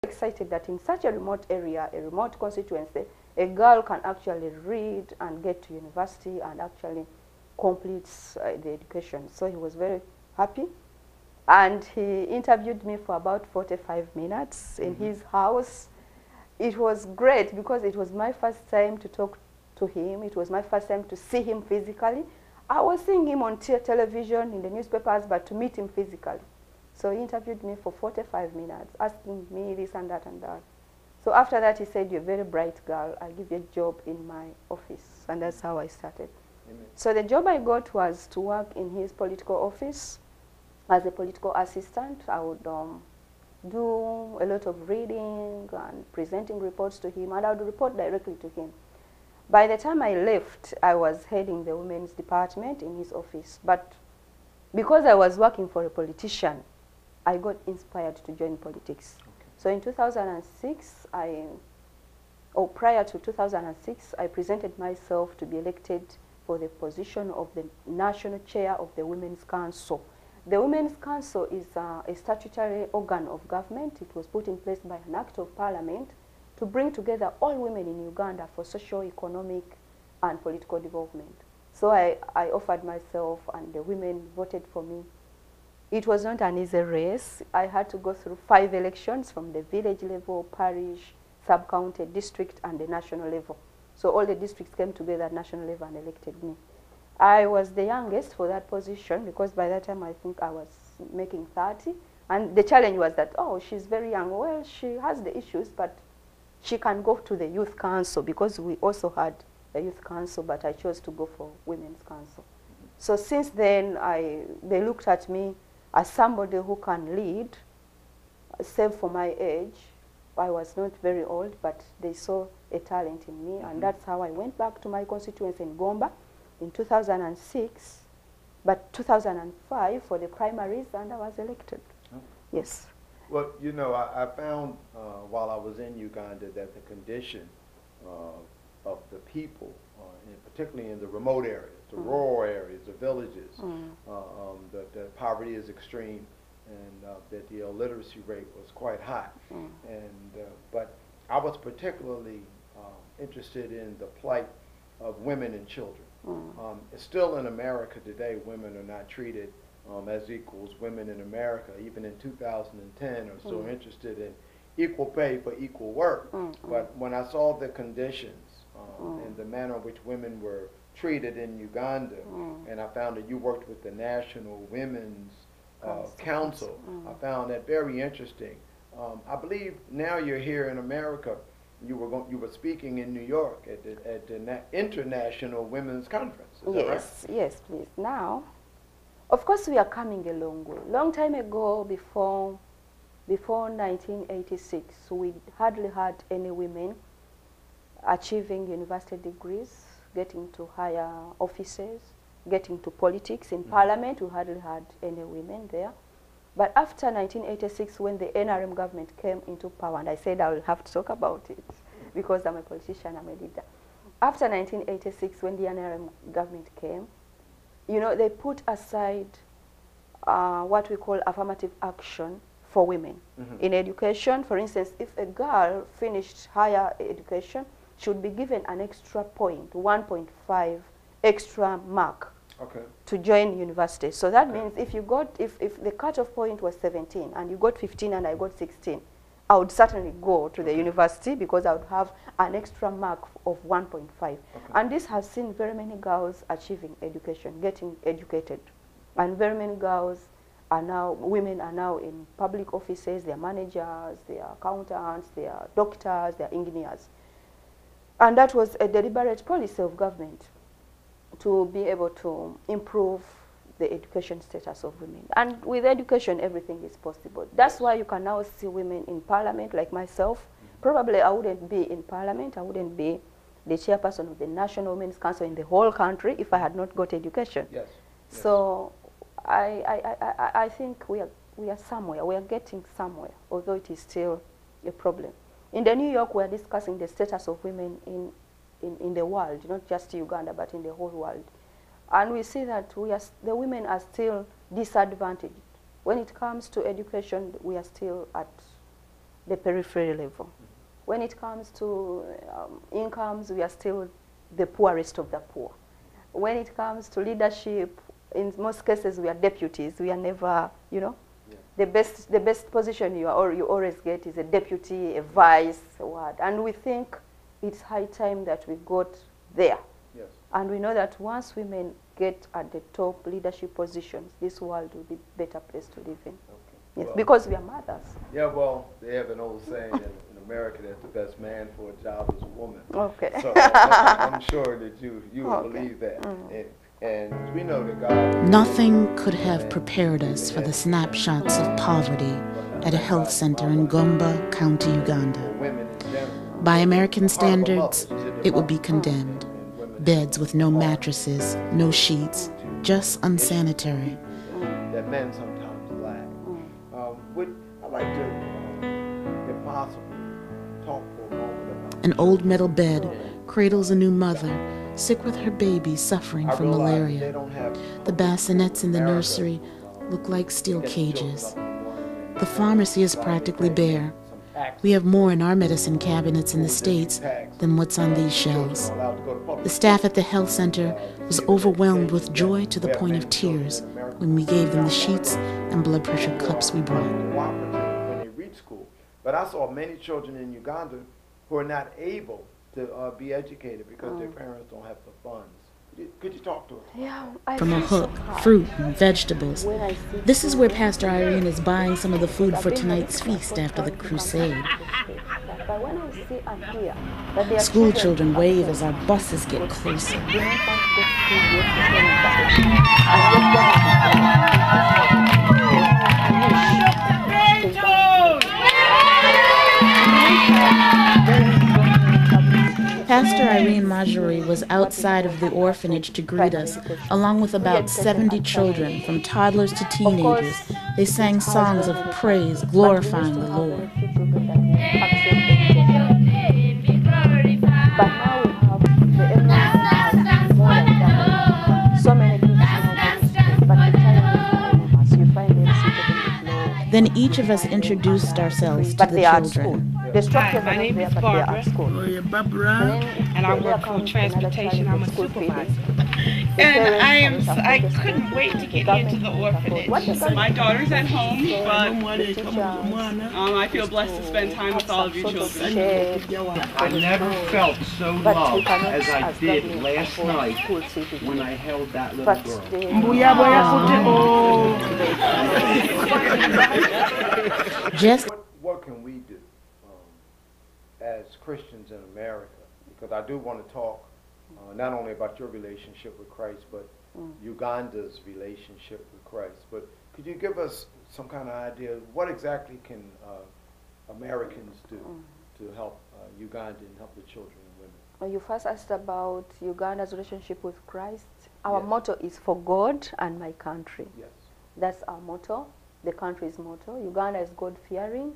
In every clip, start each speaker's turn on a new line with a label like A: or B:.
A: Excited that in such a remote area, a remote constituency, a girl can actually read and get to university and actually completes the education. So he was very happy. And he interviewed me for about 45 minutes in his house. It was great because it was my first time to talk to him. It was my first time to see him physically. I was seeing him on television, in the newspapers, but to meet him physically. So he interviewed me for 45 minutes, asking me this and that and that. So after that, he said, "You're a very bright girl. I'll give you a job in my office." And that's how I started. Amen. So the job I got was to work in his political office as a political assistant. I would do a lot of reading and presenting reports to him, and I would report directly to him. By the time I left, I was heading the women's department in his office. But because I was working for a politician, I got inspired to join politics. Okay. So in 2006, prior to 2006, I presented myself to be elected for the position of the national chair of the Women's Council. The Women's Council is a statutory organ of government. It was put in place by an act of parliament to bring together all women in Uganda for social, economic, and political development. So I offered myself, and the women voted for me. It was not an easy race. I had to go through 5 elections from the village level, parish, sub-county, district, and the national level. So all the districts came together at national level and elected me. I was the youngest for that position because by that time I think I was making 30. And the challenge was that, oh, she's very young. Well, she has the issues, but she can go to the youth council because we also had a youth council, but I chose to go for women's council. So since then, they looked at me as somebody who can lead, save for my age. I was not very old, but they saw a talent in me, and that's how I went back to my constituency in Gomba in 2006, but 2005 for the primaries, and I was elected. Oh. Yes.
B: Well, you know, I found while I was in Uganda that the condition of the people, particularly in the remote areas, the rural areas, the villages, the poverty is extreme, and that the illiteracy rate was quite high. But I was particularly interested in the plight of women and children. Still in America today, women are not treated as equals. Women in America, even in 2010, are so interested in equal pay for equal work. But when I saw the conditions and the manner in which women were treated in Uganda, and I found that you worked with the National Women's Council, I found that very interesting. I believe now you're here in America. You were speaking in New York at the International Women's Conference. Is that right?
A: Yes, please. Now, of course, we are coming a long way. Long time ago, before 1986, we hardly had any women achieving university degrees, getting to higher offices, getting to politics. In parliament, we hardly had any women there. But after 1986, when the NRM government came into power, and I said I will have to talk about it because I'm a politician, I'm a leader. After 1986, when the NRM government came, you know, they put aside what we call affirmative action for women. In education, for instance, if a girl finished higher education, she would be given an extra point, 1.5 extra mark. Okay. To join university. So that means if you got, if the cutoff point was 17 and you got 15 and I got 16, I would certainly go to the university because I would have an extra mark of 1.5. And this has seen very many girls achieving education, getting educated. And very many girls are now, women are now in public offices, they are managers, they are accountants, they are doctors, they are engineers. And that was a deliberate policy of government to be able to improve the education status of women. And with education, everything is possible. That's why you can now see women in parliament like myself. Probably I wouldn't be in parliament, I wouldn't be the chairperson of the National Women's Council in the whole country if I had not got education. Yes. So I think we are somewhere, we are getting somewhere, although it is still a problem. In the New York, we are discussing the status of women in the world, not just Uganda, but in the whole world. And we see that the women are still disadvantaged. When it comes to education, we are still at the periphery level. When it comes to incomes, we are still the poorest of the poor. When it comes to leadership, in most cases we are deputies. We are never, you know, the best position you always get is a deputy, a vice, what. And we think it's high time that we got there.
B: Yes.
A: And we know that once women get at the top leadership positions, this world will be a better place to live in.
B: Okay.
A: Yes,
B: Well,
A: because we are mothers.
B: yeah, well, they have an old saying in America that the best man for a job is a woman.
A: Okay.
B: So I'm sure that you will
A: Okay.
B: believe that. And we know that God...
C: Nothing could have prepared us for the snapshots of poverty at a health center in Gomba, County Uganda. By American standards, it would be condemned. Beds with no mattresses, no sheets, just unsanitary.
B: That men sometimes lack. I'd like to, if possible, talk for a moment about...
C: An old metal bed cradles a new mother, sick with her baby suffering from malaria. The bassinets in the nursery look like steel cages. The pharmacy is practically bare. We have more in our medicine cabinets in the States than what's on these shelves. The staff at the health center was overwhelmed with joy to the point of tears when we gave them the sheets and blood pressure cups we brought.
B: When they reach school. But I saw many children in Uganda who are not able to be educated because their parents don't have the funds. Could you talk to us?
A: Yeah,
C: From a hook, fruit and vegetables. This is where Pastor Irene is buying some of the food for tonight's feast after the crusade. School children wave as our buses get closer. Pastor Irene Marjorie was outside of the orphanage to greet us, along with about 70 children, from toddlers to teenagers. They sang songs of praise, glorifying the Lord.
A: But now we have the more than that. So many people but the challenge is you find them seated in the floor.
C: Then each of us introduced ourselves to the children.
A: Hi,
D: my name is Barbara.
A: Barbara.
D: And I work for transportation. I'm a supervisor. And I couldn't wait to get into the orphanage. My daughter's at home, but I feel blessed to spend time with all of you children.
E: I never felt so loved as I did last night when I held that little girl.
C: Just
B: what can we do as Christians in America? Because I do want to talk not only about your relationship with Christ, but Uganda's relationship with Christ. But could you give us some kind of idea of what exactly can Americans do to help Uganda and help the children and women?
A: Well, you first asked about Uganda's relationship with Christ. Our motto is for God and my country.
B: Yes.
A: That's our motto, the country's motto. Uganda is God-fearing.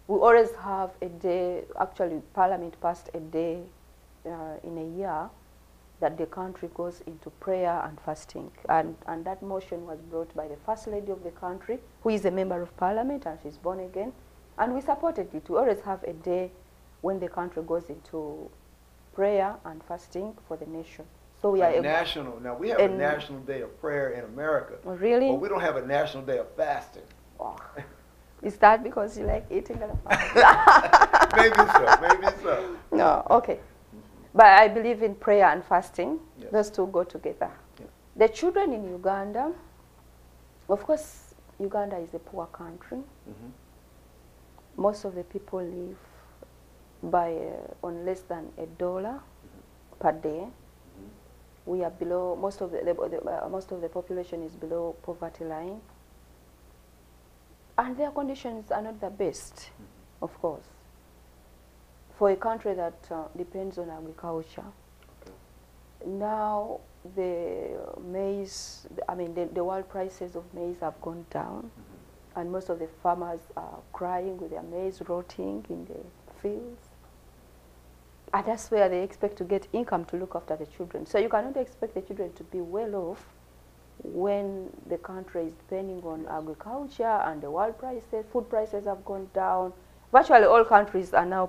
A: We always have a day, actually Parliament passed a day in a year that the country goes into prayer and fasting. And that motion was brought by the First Lady of the country, who is a member of Parliament and she's born again. And we supported it. We always have a day when the country goes into prayer and fasting for the nation. So we are
B: national. Now we have a national day of prayer in America.
A: Oh, really?
B: But we don't have a national day of fasting.
A: Oh. Is that because you like eating a lot?
B: Maybe so, maybe so.
A: No, okay. But I believe in prayer and fasting.
B: Yes.
A: Those two go together.
B: Yeah.
A: The children in Uganda, of course, Uganda is a poor country. Most of the people live by on less than $1 per day. We are below, most of the population is below poverty line. And their conditions are not the best, of course, for a country that depends on agriculture. Okay. Now the maize, the world prices of maize have gone down, and most of the farmers are crying with their maize rotting in the fields. And that's where they expect to get income to look after the children. So you cannot expect the children to be well off when the country is depending on agriculture and the world prices, food prices have gone down, virtually all countries are now